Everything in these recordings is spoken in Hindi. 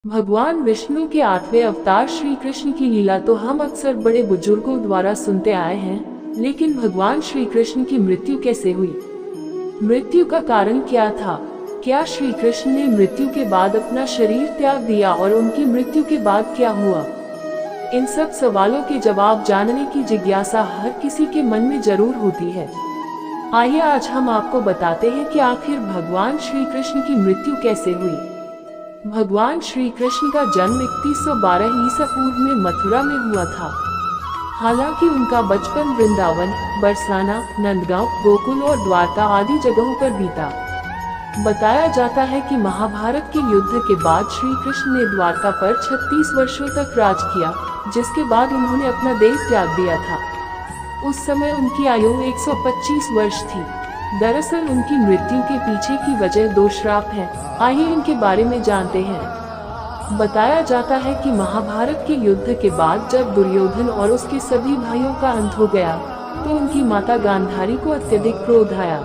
भगवान विष्णु के 8वें अवतार श्री कृष्ण की लीला तो हम अक्सर बड़े बुजुर्गों द्वारा सुनते आए हैं, लेकिन भगवान श्री कृष्ण की मृत्यु कैसे हुई? मृत्यु का कारण क्या था? क्या श्री कृष्ण ने मृत्यु के बाद अपना शरीर त्याग दिया और उनकी मृत्यु के बाद क्या हुआ? इन सब सवालों के जवाब जानने की जिज्ञासा हर किसी के मन में जरूर होती है। आइए आज हम आपको बताते हैं कि आखिर भगवान श्री कृष्ण की मृत्यु कैसे हुई। भगवान श्री कृष्ण का जन्म 3112 ईसा पूर्व में मथुरा में हुआ था। हालांकि उनका बचपन वृंदावन, बरसाना, नंदगांव, गोकुल और द्वारका आदि जगहों पर बीता। बताया जाता है कि महाभारत के युद्ध के बाद श्री कृष्ण ने द्वारका पर 36 वर्षों तक राज किया, जिसके बाद उन्होंने अपना देह त्याग दिया था। उस समय उनकी आयु 125 वर्ष थी। दरअसल उनकी मृत्यु के पीछे की वजह 2 श्राप है। आइए इनके बारे में जानते हैं। बताया जाता है कि महाभारत के युद्ध के बाद जब दुर्योधन और उसके सभी भाइयों का अंत हो गया, तो उनकी माता गांधारी को अत्यधिक क्रोध आया।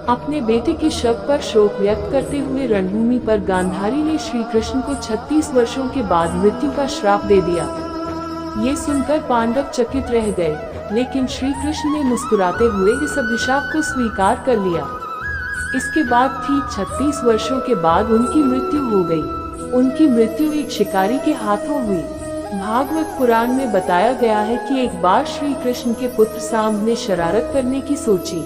अपने बेटे के शव पर शोक व्यक्त करते हुए रणभूमि पर गांधारी ने श्री कृष्ण को 36 वर्षों के बाद मृत्यु का श्राप दे दिया। ये सुनकर पांडव चकित रह गए, लेकिन श्री कृष्ण ने मुस्कुराते हुए इस अभिशाप को स्वीकार कर लिया। इसके बाद ठीक 36 वर्षों के बाद उनकी मृत्यु हो गई। उनकी मृत्यु एक शिकारी के हाथों हुई। भागवत पुराण में बताया गया है कि एक बार श्री कृष्ण के पुत्र सांब ने शरारत करने की सोची।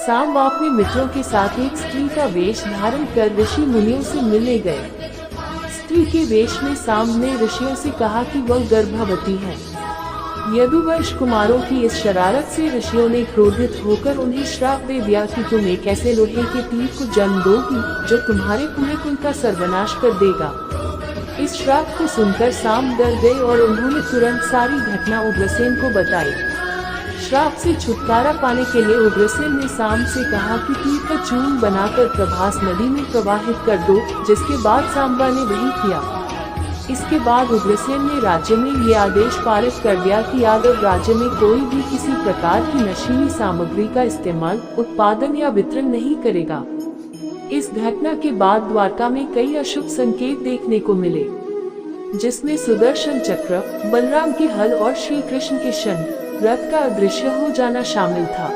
सांब अपने मित्रों के साथ एक स्त्री का वेश धारण कर ऋषि मुनियों से मिलने गए। स्त्री के वेश में सांब ने ऋषियों से कहा कि वह गर्भवती है। यदुवंश कुमारों की इस शरारत से ऋषियों ने क्रोधित होकर उन्हें श्राप दे दिया कि तुम एक ऐसे लोहे के तीर को जन्म दोगी जो तुम्हारे पूरे कुल का सर्वनाश कर देगा। इस श्राप को सुनकर सांब डर गए और उन्होंने तुरंत सारी घटना उग्रसेन को बताई। श्राप से छुटकारा पाने के लिए उग्रसेन ने सांब से कहा कि तीर का चूर्ण बनाकर प्रभास नदी में प्रवाहित कर दो, जिसके बाद सांबा ने वही किया। इसके बाद उग्रसेन ने राज्य में ये आदेश पारित कर दिया कि यादव राज्य में कोई भी किसी प्रकार की नशीली सामग्री का इस्तेमाल, उत्पादन या वितरण नहीं करेगा। इस घटना के बाद द्वारका में कई अशुभ संकेत देखने को मिले, जिसमें सुदर्शन चक्र, बलराम के हल और श्री कृष्ण के शंख, रथ का अदृश्य हो जाना शामिल था।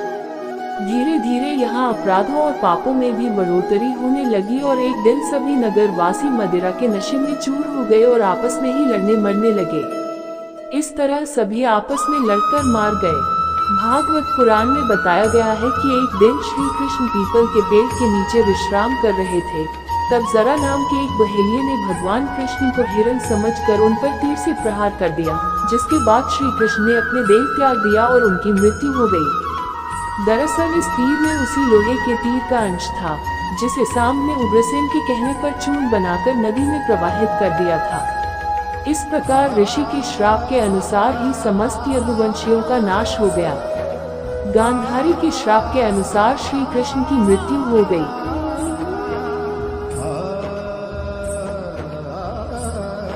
धीरे धीरे यहाँ अपराधों और पापों में भी बढ़ोतरी होने लगी और एक दिन सभी नगरवासी मदिरा के नशे में चूर हो गए और आपस में ही लड़ने मरने लगे। इस तरह सभी आपस में लड़कर मार गए। भागवत पुराण में बताया गया है कि एक दिन श्री कृष्ण पीपल के पेड़ के नीचे विश्राम कर रहे थे। तब जरा नाम के एक बहेलिये ने भगवान कृष्ण को हिरण समझकर उन पर तीर से प्रहार कर दिया, जिसके बाद श्री कृष्ण ने अपने देह त्याग दिया और उनकी मृत्यु हो गई। दरअसल इस तीर में उसी लोहे के तीर का अंश था, जिसे सांब ने उग्रसेन के कहने पर चूर्ण बनाकर नदी में प्रवाहित कर दिया था। इस प्रकार ऋषि के श्राप के अनुसार ही समस्त यदुवंशियों का नाश हो गया। गांधारी के श्राप के अनुसार श्री कृष्ण की मृत्यु हो गई।